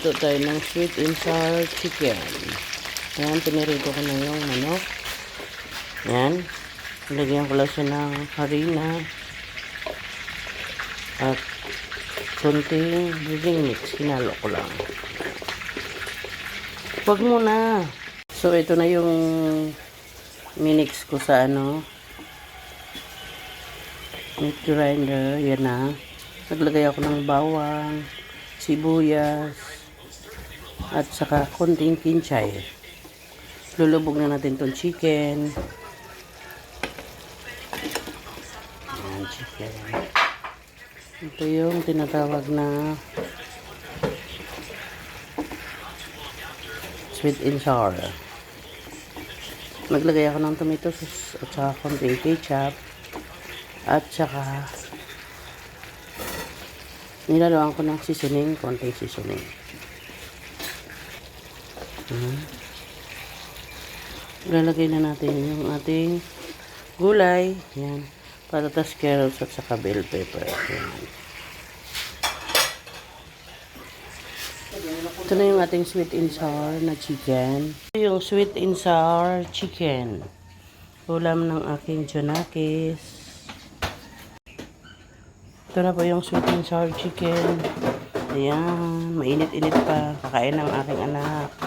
Magluto tayo ng sweet and sour chicken. Ayan, pinirito ko na yung manok. Ayan. Lagyan ko lang siya ng harina. At konting breading mix. Hinalo ko lang. Huwag muna. So, ito na yung minix ko sa meat grinder. Yan na. Naglagay ako ng bawang, sibuyas, at saka konting kinchay. Lulubog na natin tong chicken. Ayan, chicken. Ito yung tinatawag na sweet and sour. Naglagay ako ng tomato sauce at saka konting ketchup at saka nilaluan ko ng seasoning, konting seasoning. Lalagay na natin yung ating gulay. Yan. Patatas, carrots at saka bell pepper. Yan. Ito na yung ating sweet and sour na chicken. Ito yung sweet and sour chicken. Ulam ng aking Jonakis. Ito na po yung sweet and sour chicken. Ayan, mainit-init pa. Kakain ng aking anak.